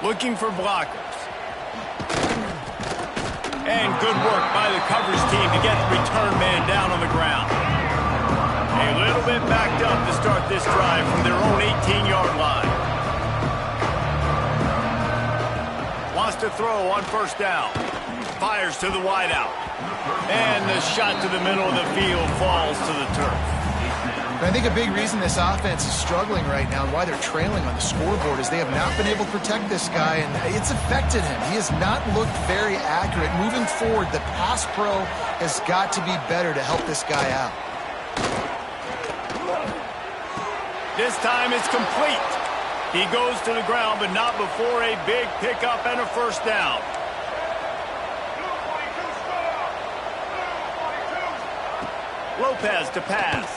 Looking for blockers. And good work by the coverage team to get the return man down on the ground. A little bit backed up to start this drive from their own 18-yard line. Wants to throw on first down. Fires to the wideout. And the shot to the middle of the field falls to the turf. I think a big reason this offense is struggling right now and why they're trailing on the scoreboard is they have not been able to protect this guy, and it's affected him. He has not looked very accurate. Moving forward, the pass pro has got to be better to help this guy out. This time it's complete. He goes to the ground, but not before a big pickup and a first down. Lopez to pass.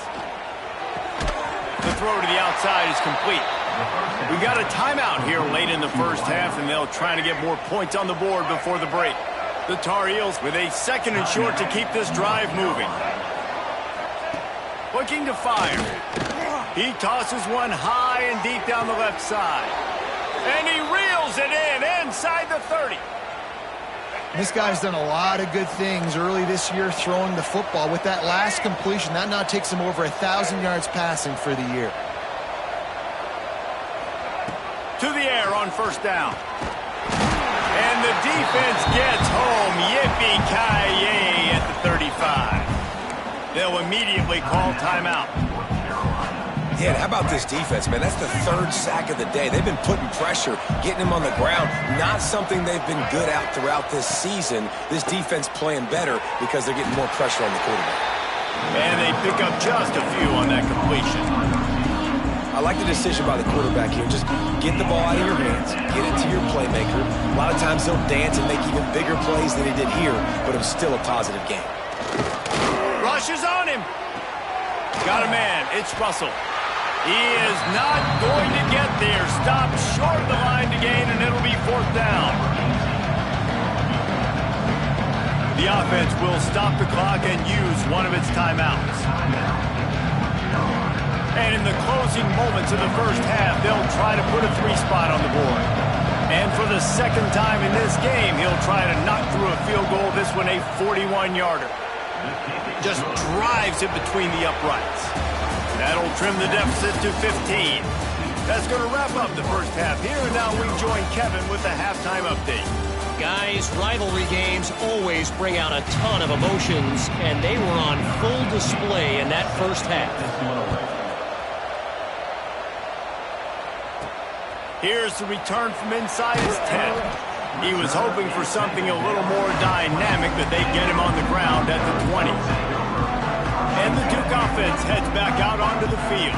The throw to the outside is complete. We got a timeout here late in the first half, and they'll try to get more points on the board before the break. The Tar Heels with a second and short to keep this drive moving. Looking to fire. He tosses one high and deep down the left side. And he reels it in inside the 30. This guy's done a lot of good things early this year throwing the football. With that last completion, that now takes him over 1,000 yards passing for the year. To the air on first down. And the defense gets home. Yippee-ki-yay at the 35. They'll immediately call timeout. Yeah, how about this defense, man? That's the third sack of the day. They've been putting pressure, getting him on the ground. Not something they've been good at throughout this season. This defense playing better because they're getting more pressure on the quarterback. And they pick up just a few on that completion. I like the decision by the quarterback here. Just get the ball out of your hands. Get it to your playmaker. A lot of times he'll dance and make even bigger plays than he did here, but it was still a positive game. Rushes on him. Got a man. It's Russell. He is not going to get there. Stopped short of the line to gain, and it'll be fourth down. The offense will stop the clock and use one of its timeouts. And in the closing moments of the first half, they'll try to put a three spot on the board. And for the second time in this game, he'll try to knock through a field goal, this one a 41-yarder. Just drives it between the uprights. That'll trim the deficit to 15. That's going to wrap up the first half here, and now we join Kevin with the halftime update. Guys, rivalry games always bring out a ton of emotions, and they were on full display in that first half. Here's the return from inside his 10. He was hoping for something a little more dynamic, but they get him on the ground at the 20. And the Duke offense heads back out onto the field.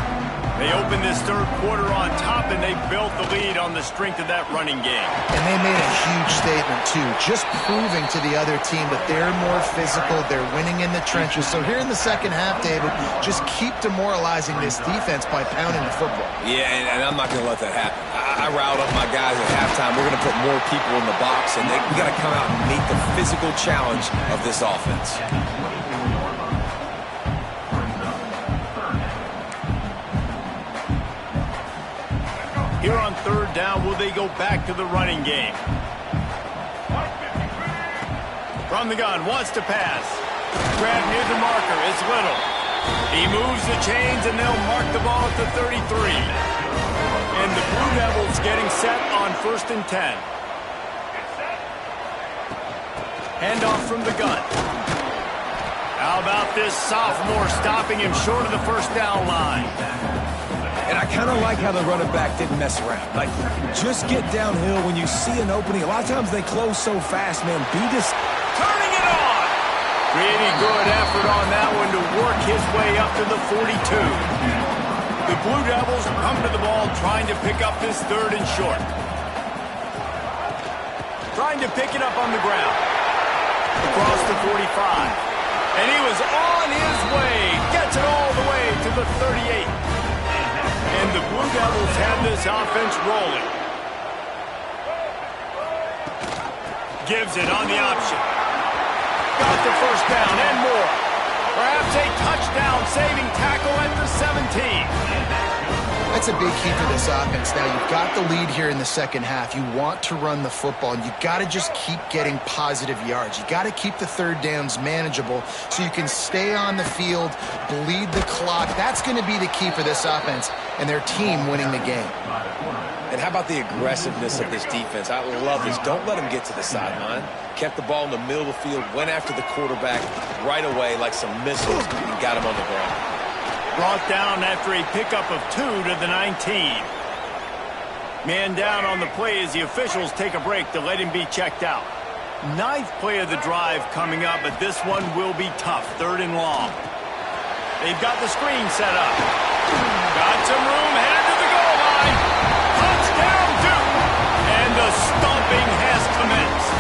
They open this third quarter on top, and they built the lead on the strength of that running game. And they made a huge statement, too, just proving to the other team that they're more physical, they're winning in the trenches. So here in the second half, David, just keep demoralizing this defense by pounding the football. Yeah, and I'm not going to let that happen. I riled up my guys at halftime. We're going to put more people in the box, and we got to come out and meet the physical challenge of this offense. Here on third down, will they go back to the running game? From the gun, wants to pass. Grab near the marker, it's Little. He moves the chains, and they'll mark the ball at the 33. And the Blue Devils getting set on 1st and 10. Handoff from the gun. How about this sophomore stopping him short of the first down line? And I kind of like how the running back didn't mess around. Like, just get downhill when you see an opening. A lot of times they close so fast, man. Turning it on! Pretty good effort on that one to work his way up to the 42. The Blue Devils come to the ball trying to pick up this third and short. Trying to pick it up on the ground. Across the 45. And he was on his way. Gets it all the way to the 38. And the Blue Devils have this offense rolling. Gives it on the option. Got the first down and more. Perhaps a touchdown-saving tackle at the 17. I That's a big key for this offense. Now, you've got the lead here in the second half. You want to run the football, and you've got to just keep getting positive yards. You got to keep the third downs manageable so you can stay on the field, bleed the clock. That's going to be the key for this offense and their team winning the game. And how about the aggressiveness of this defense? I love this. Don't let them get to the sideline. Kept the ball in the middle of the field, went after the quarterback right away like some missiles, and got him on the ground. Brought down after a pickup of 2 to the 19. Man down on the play as the officials take a break to let him be checked out. 9th play of the drive coming up, but this one will be tough. 3rd and long. They've got the screen set up. Got some room, headed to the goal line. Touchdown, Duke! And the stomping has commenced.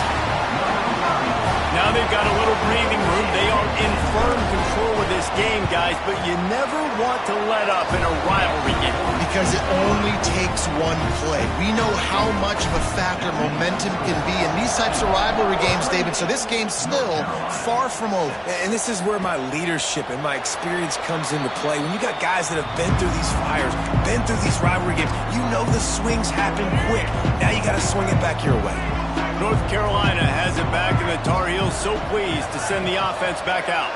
Now they've got a little breathing room. They are in firm control of this game, guys, but you never want to let up in a rivalry game. Because it only takes one play. We know how much of a factor momentum can be in these types of rivalry games, David, so this game's still far from over. And this is where my leadership and my experience comes into play. When you got guys that have been through these fires, been through these rivalry games, you know the swings happen quick. Now you got to swing it back your way. North Carolina has it back, and the Tar Heels so pleased to send the offense back out.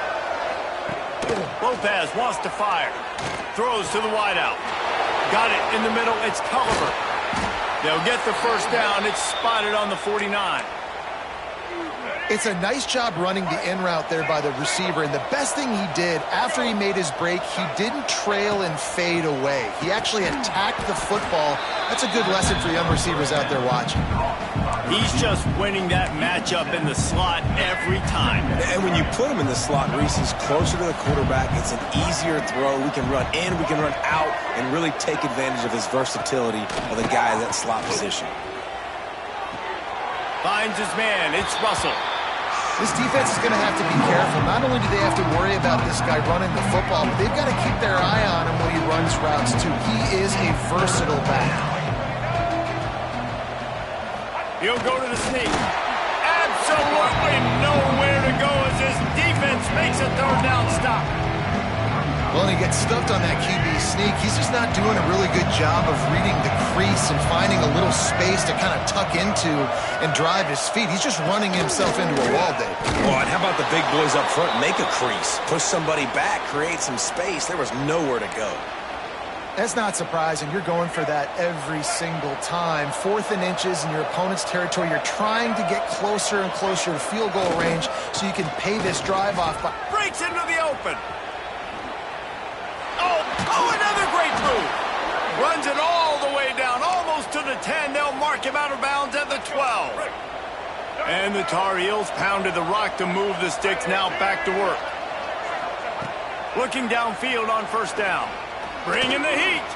Lopez wants to fire. Throws to the wideout. Got it in the middle. It's Culliver. They'll get the first down. It's spotted on the 49. It's a nice job running the in route there by the receiver, and the best thing he did after he made his break, he didn't trail and fade away. He actually attacked the football. That's a good lesson for young receivers out there watching. He's just winning that matchup in the slot every time. And when you put him in the slot, Reese, he's closer to the quarterback. It's an easier throw. We can run in, we can run out, and really take advantage of his versatility of the guy in that slot position. Finds his man. It's Russell. This defense is going to have to be careful. Not only do they have to worry about this guy running the football, but they've got to keep their eye on him when he runs routes, too. He is a versatile back. He'll go to the sneak. Absolutely nowhere to go as his defense makes a 3rd down stop. Well, and he gets stuffed on that QB sneak. He's just not doing a really good job of reading the crease and finding a little space to kind of tuck into and drive his feet. He's just running himself into a wall, Dave. Oh, and how about the big boys up front? Make a crease. Push somebody back. Create some space. There was nowhere to go. That's not surprising. You're going for that every single time. 4th and inches in your opponent's territory. You're trying to get closer and closer to field goal range so you can pay this drive off. Breaks into the open. Oh, another great move. Runs it all the way down, almost to the 10. They'll mark him out of bounds at the 12. And the Tar Heels pounded the rock to move the sticks. Now back to work. Looking downfield on 1st down. Bringing the heat.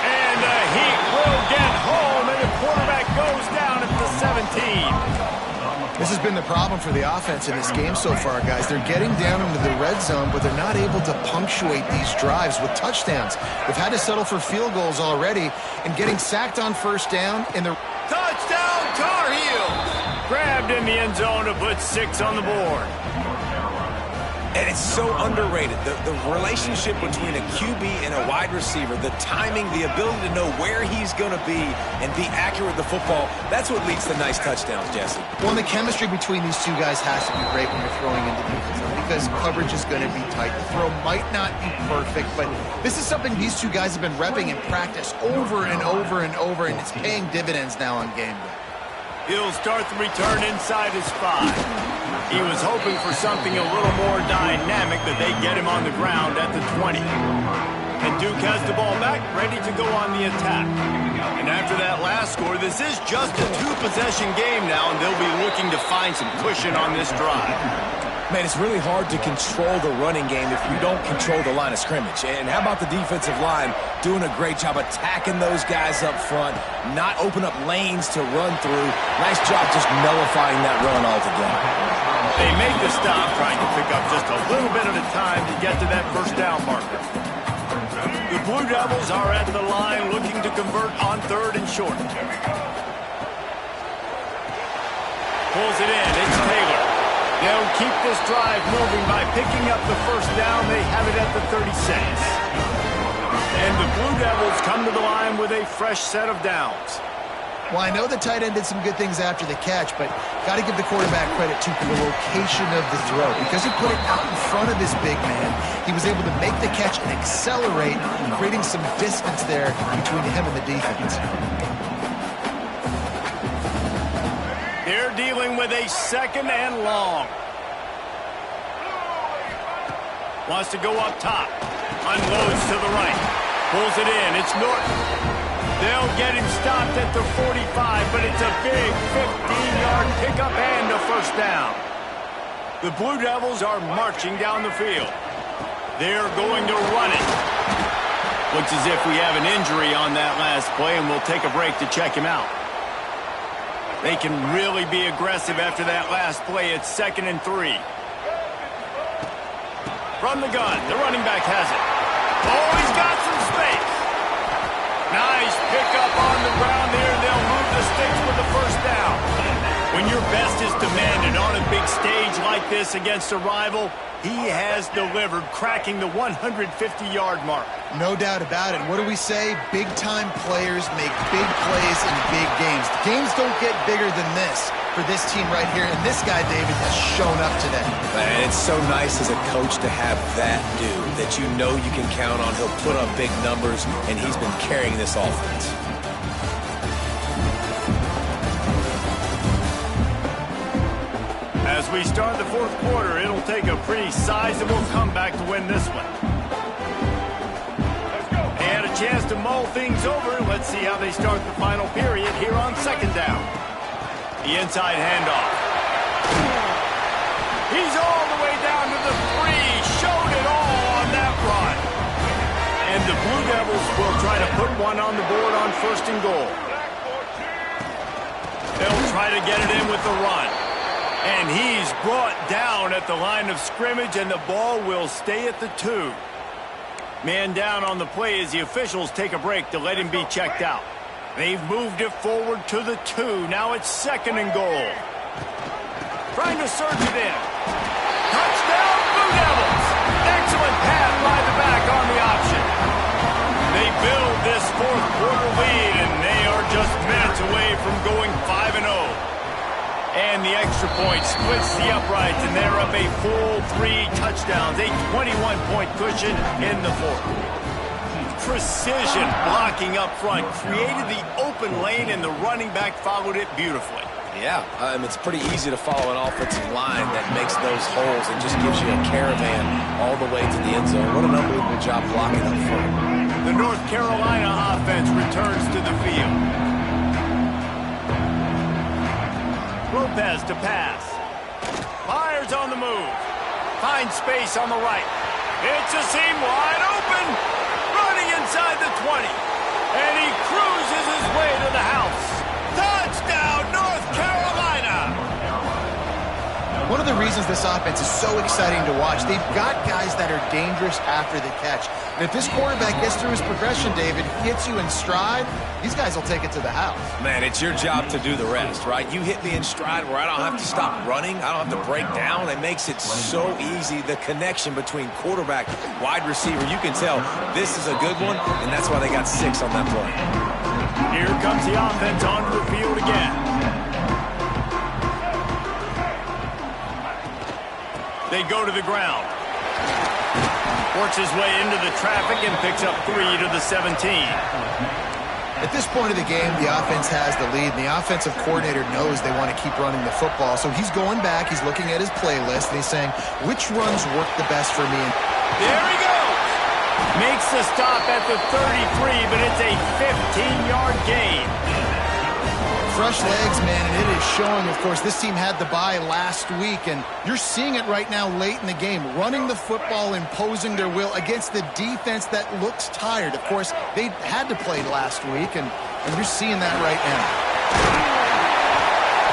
And the heat will get home, and the quarterback goes down at the 17. This has been the problem for the offense in this game so far, guys. They're getting down into the red zone, but they're not able to punctuate these drives with touchdowns. They've had to settle for field goals already, and getting sacked on 1st down in the... Touchdown, Tar Heels! Grabbed in the end zone to put 6 on the board. And it's so underrated. The relationship between a QB and a wide receiver, the timing, the ability to know where he's going to be and be accurate with the football, that's what leads to nice touchdowns, Jesse. Well, the chemistry between these two guys has to be great when you're throwing into defense because coverage is going to be tight. The throw might not be perfect, but this is something these two guys have been repping in practice over and over and over, and it's paying dividends now on game day. He'll start the return inside his 5. He was hoping for something a little more dynamic, but they get him on the ground at the 20. And Duke has the ball back, ready to go on the attack. And after that last score, this is just a 2-possession game now, and they'll be looking to find some cushion on this drive. Man, it's really hard to control the running game if you don't control the line of scrimmage. And how about the defensive line doing a great job attacking those guys up front, not open up lanes to run through. Nice job just nullifying that run altogether. They make the stop, trying to pick up just a little bit at a time to get to that 1st down marker. The Blue Devils are at the line looking to convert on 3rd and short. Pulls it in. It's Taylor. They'll keep this drive moving by picking up the 1st down. They have it at the 36. And the Blue Devils come to the line with a fresh set of downs. Well, I know the tight end did some good things after the catch, but got to give the quarterback credit to the location of the throw. Because he put it out in front of his big man, he was able to make the catch and accelerate, creating some distance there between him and the defense. They're dealing with a second and long. Wants to go up top. Unloads to the right. Pulls it in. It's Norton. They'll get him stopped at the 45, but it's a big 15-yard pickup and a first down. The Blue Devils are marching down the field. They're going to run it. Looks as if we have an injury on that last play, and we'll take a break to check him out. They can really be aggressive after that last play. It's 2nd and 3. From the gun, the running back has it. Oh, he's got some space. Nice pickup on the ground there. They'll move the sticks with the first down. When your best is demanded on a big stage like this against a rival, he has delivered, cracking the 150-yard mark. No doubt about it. What do we say? Big-time players make big plays in big games. The games don't get bigger than this for this team right here, and this guy, David, has shown up today. Man, it's so nice as a coach to have that dude that you know you can count on. He'll put up big numbers, and he's been carrying this offense. As we start the fourth quarter, it'll take a pretty sizable comeback to win this one. They had a chance to mull things over. Let's see how they start the final period here on second down. The inside handoff. He's all the way down to the 3. Showed it all on that run. And the Blue Devils will try to put one on the board on 1st and goal. They'll try to get it in with the run. And he's brought down at the line of scrimmage, and the ball will stay at the 2. Man down on the play as the officials take a break to let him be checked out. They've moved it forward to the 2. Now it's 2nd and goal. Trying to surge it in. Touchdown, Blue Devils! Excellent pass by the back on the option. They build this fourth quarter lead, and they are just minutes away from going 5-0. And the extra point splits the uprights, and they're up a full 3 touchdowns, a 21-point cushion in the fourth. Precision blocking up front created the open lane, and the running back followed it beautifully. Yeah, it's pretty easy to follow an offensive line that makes those holes and just gives you a caravan all the way to the end zone. What an unbelievable job blocking up front. The North Carolina offense returns to the field. Lopez to pass. Fires on the move. Finds space on the right. It's a seam wide open. Running inside the 20. And he cruises his way to the house. Touchdown, North Carolina! One of the reasons this offense is so exciting to watch, they've got guys that are dangerous after the catch. And if this quarterback gets through his progression, David, hits you in stride, these guys will take it to the house. Man, it's your job to do the rest, right? You hit me in stride where I don't have to stop running. I don't have to break down. It makes it so easy. The connection between quarterback, wide receiver, you can tell this is a good one, and that's why they got 6 on that play. Here comes the offense onto the field again. They go to the ground. Works his way into the traffic and picks up 3 to the 17. At this point of the game, the offense has the lead, and the offensive coordinator knows they want to keep running the football. So he's going back, he's looking at his playlist, and he's saying, which runs work the best for me? There he goes! Makes the stop at the 33, but it's a 15-yard gain. Fresh legs, man, and it is showing, of course, this team had the bye last week, and you're seeing it right now late in the game, running the football, imposing their will against the defense that looks tired. Of course, they had to play last week, and you're seeing that right now.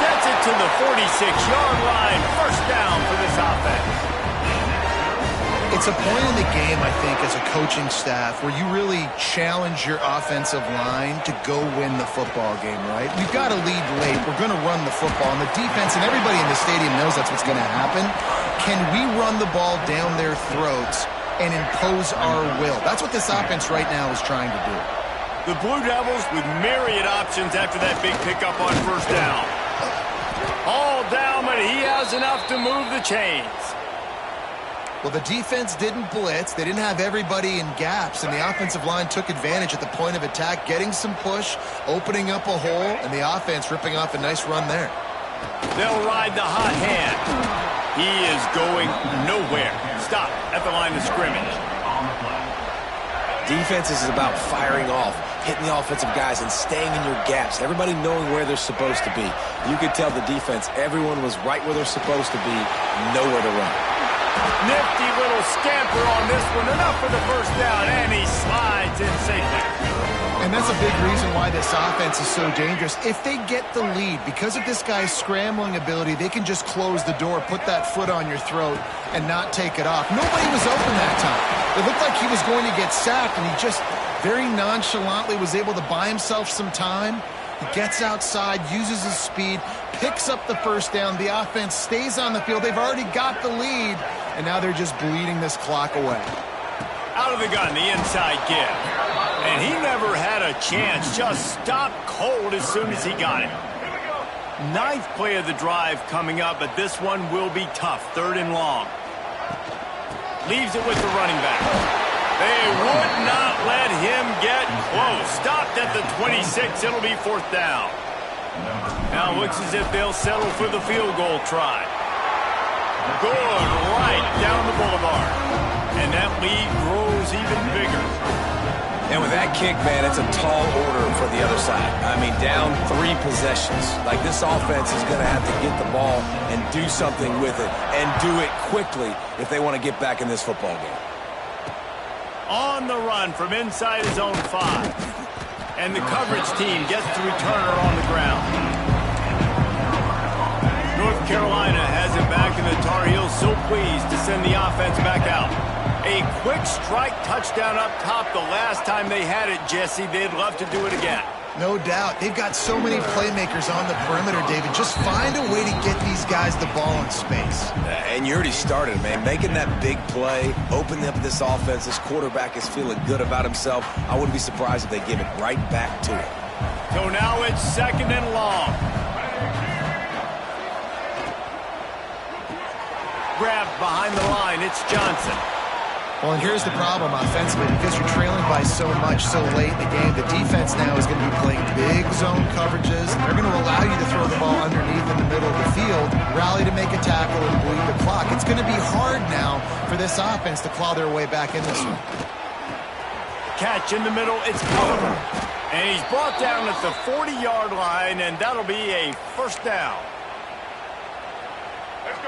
Gets it to the 46-yard line. First down for this offense. It's a point in the game, I think, as a coaching staff where you really challenge your offensive line to go win the football game, right? We've got to lead late. We're going to run the football. And the defense and everybody in the stadium knows that's what's going to happen. Can we run the ball down their throats and impose our will. That's what this offense right now is trying to do. The Blue Devils with myriad options after that big pickup on first down. All down, but he has enough to move the chains. Well, the defense didn't blitz. They didn't have everybody in gaps, and the offensive line took advantage at the point of attack, getting some push, opening up a hole, and the offense ripping off a nice run there. They'll ride the hot hand. He is going nowhere. Stop at the line of scrimmage. Defense is about firing off, hitting the offensive guys, and staying in your gaps. Everybody knowing where they're supposed to be. You could tell the defense, everyone was right where they're supposed to be, nowhere to run. Nifty little scamper on this one. Enough for the first down, and he slides in safely. And that's a big reason why this offense is so dangerous. If they get the lead, because of this guy's scrambling ability, they can just close the door, put that foot on your throat, and not take it off. Nobody was open that time. It looked like he was going to get sacked, and he just very nonchalantly was able to buy himself some time. He gets outside, uses his speed, picks up the first down. The offense stays on the field. They've already got the lead, and now they're just bleeding this clock away. Out of the gun, the inside give. And he never had a chance. Just stopped cold as soon as he got it. Ninth play of the drive coming up, but this one will be tough. 3rd and long. Leaves it with the running back. They would not let him get close. Stopped at the 26. It'll be 4th down. Now looks as if they'll settle for the field goal try. Good right down the boulevard. And that lead grows even bigger. And with that kick, man, it's a tall order for the other side. I mean, down 3 possessions. Like, this offense is going to have to get the ball and do something with it, and do it quickly if they want to get back in this football game. On the run from inside his own 5. And the coverage team gets the returner on the ground. North Carolina has it back, and the Tar Heels so pleased to send the offense back out. A quick strike touchdown up top the last time they had it, Jesse. They'd love to do it again. No doubt. They've got so many playmakers on the perimeter, David. Just find a way to get these guys the ball in space. And you already started, man. Making that big play, opening up this offense. This quarterback is feeling good about himself. I wouldn't be surprised if they give it right back to him. So now it's 2nd and long. Grabbed behind the line. It's Johnson. Well, and here's the problem offensively. Because you're trailing by so much so late in the game, the defense now is going to be playing big zone coverages. They're going to allow you to throw the ball underneath in the middle of the field, rally to make a tackle, and bleed the clock. It's going to be hard now for this offense to claw their way back in this one. Catch in the middle. It's Culliver. And he's brought down at the 40-yard line, and that'll be a 1st down.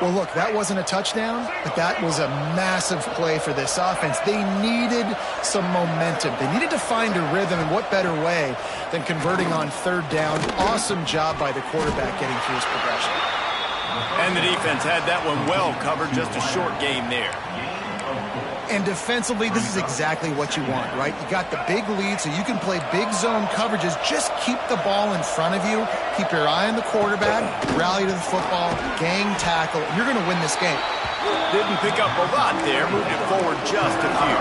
Well, look, that wasn't a touchdown, but that was a massive play for this offense. They needed some momentum. They needed to find a rhythm, and what better way than converting on 3rd down. Awesome job by the quarterback getting through his progression. And the defense had that one well covered, just a short game there. And defensively, this is exactly what you want, right? You got the big lead, so you can play big zone coverages. Just keep the ball in front of you. Keep your eye on the quarterback. Rally to the football. Gang tackle. You're going to win this game. Didn't pick up a lot there. Moved it forward just a few.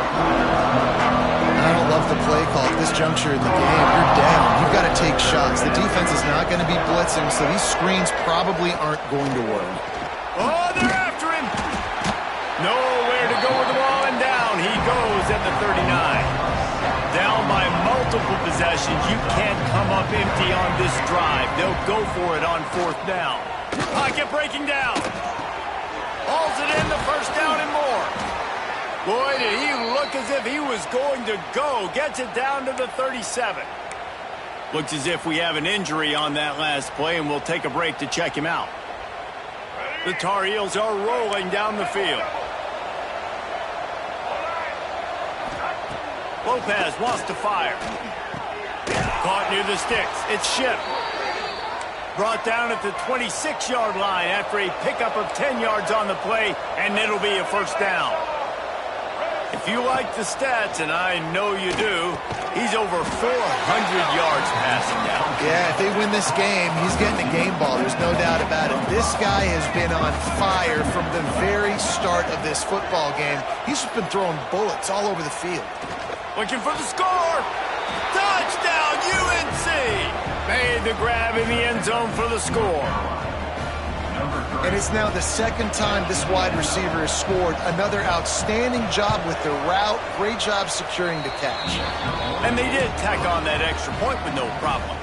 I don't love the play call at this juncture in the game. You're down. You've got to take shots. The defense is not going to be blitzing, so these screens probably aren't going to work. Oh, they're after him. Nowhere to go with the ball, and down he goes at the 39. Down by multiple possessions. You can't come up empty on this drive. They'll go for it on 4th down. Pocket breaking down. Hauls it in, the 1st down and more. Boy, did he look as if he was going to go. Gets it down to the 37. Looks as if we have an injury on that last play, and we'll take a break to check him out. The Tar Heels are rolling down the field. Lopez wants to fire. Caught near the sticks. It's Schiff. Brought down at the 26-yard line after a pickup of 10 yards on the play, and it'll be a 1st down. If you like the stats, and I know you do, he's over 400 yards passing now. Yeah, if they win this game, he's getting a game ball. There's no doubt about it. This guy has been on fire from the very start of this football game. He's just been throwing bullets all over the field. Looking for the score. Touchdown, UNC! Made the grab in the end zone for the score. And it's now the second time this wide receiver has scored. Another outstanding job with the route. Great job securing the catch. And they did tack on that extra point with no problem.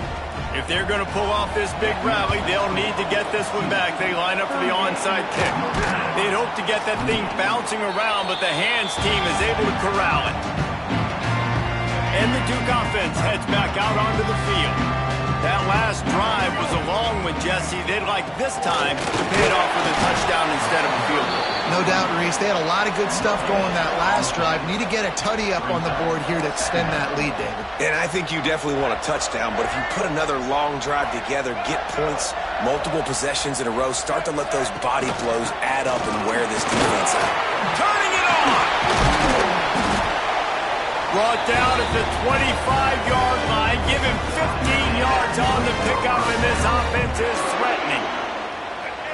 If they're going to pull off this big rally, they'll need to get this one back. They line up for the onside kick. They'd hope to get that thing bouncing around, but the hands team is able to corral it. And the Duke offense heads back out onto the field. That last drive was a long one, Jesse. They'd like this time to pay it off with a touchdown instead of a field goal. No doubt, Reese. They had a lot of good stuff going that last drive. Need to get a tutty up on the board here to extend that lead, David. And I think you definitely want a touchdown, but if you put another long drive together, get points, multiple possessions in a row, start to let those body blows add up and wear this defense out. Turning it on! Brought down at the 25-yard line. Give him 15 yards on the pickup, and this offense is threatening.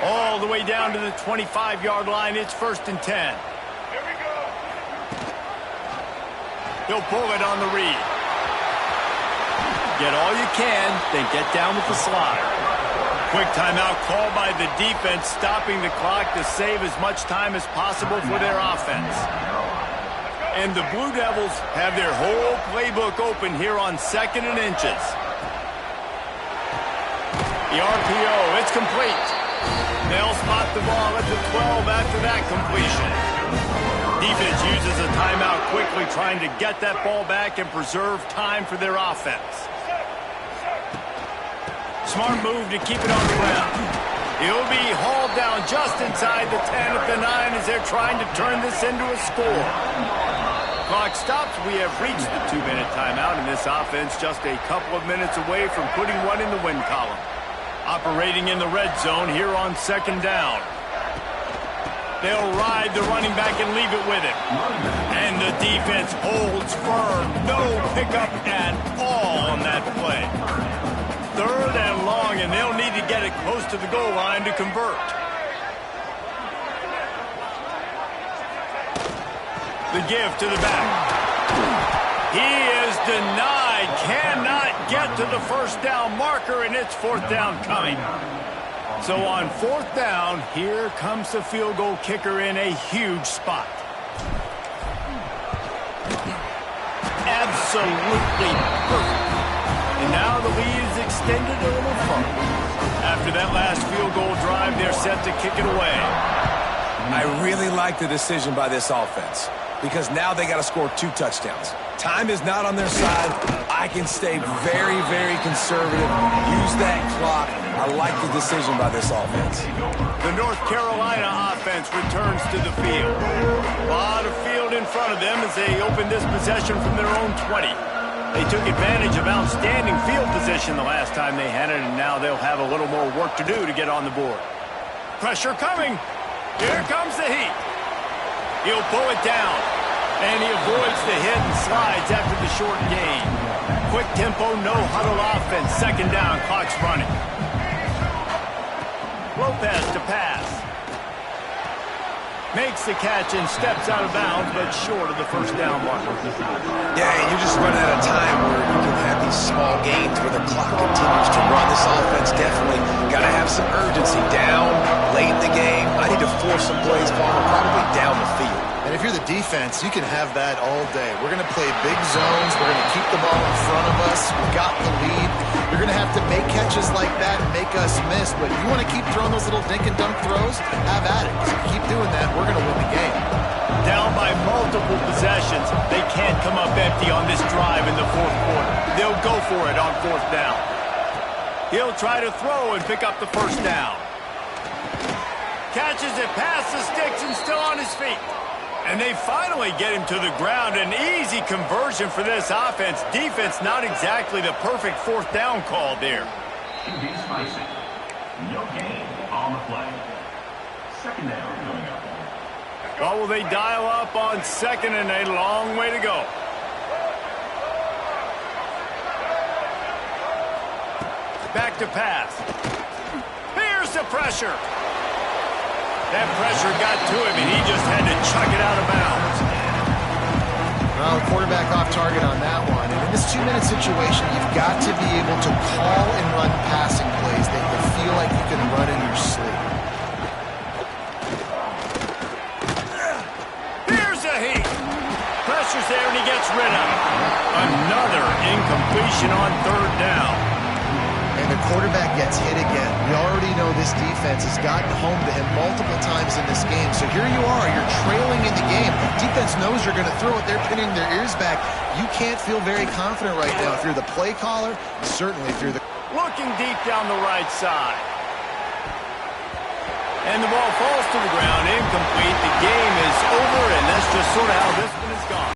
All the way down to the 25-yard line. It's 1st and 10. Here we go. He'll pull it on the read. Get all you can, then get down with the slide. Quick timeout called by the defense, stopping the clock to save as much time as possible for their offense. And the Blue Devils have their whole playbook open here on 2nd and inches. The RPO, it's complete. They'll spot the ball at the 12 after that completion. Defense uses a timeout quickly, trying to get that ball back and preserve time for their offense. Smart move to keep it on the ground. He'll be hauled down just inside the 10 at the 9 as they're trying to turn this into a score. Clock stops. We have reached the 2-minute timeout, and this offense just a couple of minutes away from putting one in the win column. Operating in the red zone here on 2nd down. They'll ride the running back and leave it with him. And the defense holds firm. No pickup at all on that play. 3rd and long, and they'll need to get it close to the goal line to convert. The give to the back. He is denied. Cannot get to the 1st down marker, and it's 4th down coming. So on 4th down, here comes the field goal kicker in a huge spot. Absolutely perfect. And now the lead is extended a little further. After that last field goal drive, they're set to kick it away. I really like the decision by this offense, because now they got to score 2 touchdowns. Time is not on their side. I can stay very, very conservative. Use that clock. I like the decision by this offense. The North Carolina offense returns to the field. A lot of field in front of them as they open this possession from their own 20. They took advantage of outstanding field position the last time they had it, and now they'll have a little more work to do to get on the board. Pressure coming. Here comes the heat. He'll pull it down, and he avoids the hit and slides after the short gain. Quick tempo, no huddle offense. 2nd down, clock's running. Lopez to pass. Makes the catch and steps out of bounds, but short of the 1st down marker. Yeah, you're just running out of time where you can have these small gains where the clock continues to run. This offense definitely got to have some urgency down late in the game. I need to force some plays, Palmer, probably down the field. And if you're the defense, you can have that all day. We're going to play big zones. We're going to keep the ball in front of us. We got the lead. You're going to have to make catches like that and make us miss. But you want to keep throwing those little dink and dunk throws? Have at it. If you keep doing that, we're going to win the game. Down by multiple possessions. They can't come up empty on this drive in the 4th quarter. They'll go for it on 4th down. He'll try to throw and pick up the 1st down. Catches it past the sticks and still on his feet. And they finally get him to the ground. An easy conversion for this offense. Defense not exactly the perfect 4th down call there. QB spicy. No gain on the play. 2nd down coming up. Well, will they dial up on second and a long way to go? Back to pass. Here's the pressure. That pressure got to him, and he just had to chuck it out of bounds. Well, quarterback off target on that one. And in this 2-minute situation, you've got to be able to call and run passing plays that you feel like you can run in your sleep. Here's a heat. Pressure's there, and he gets rid of it. Another incompletion on third down. And the quarterback gets hit again. We already know this defense has gotten home to him multiple times in this game. So here you are, you're trailing in the game. Defense knows you're going to throw it. They're pinning their ears back. You can't feel very confident right now if you're the play caller, certainly if you're the... Looking deep down the right side. And the ball falls to the ground, incomplete. The game is over, and that's just sort of how this one has gone.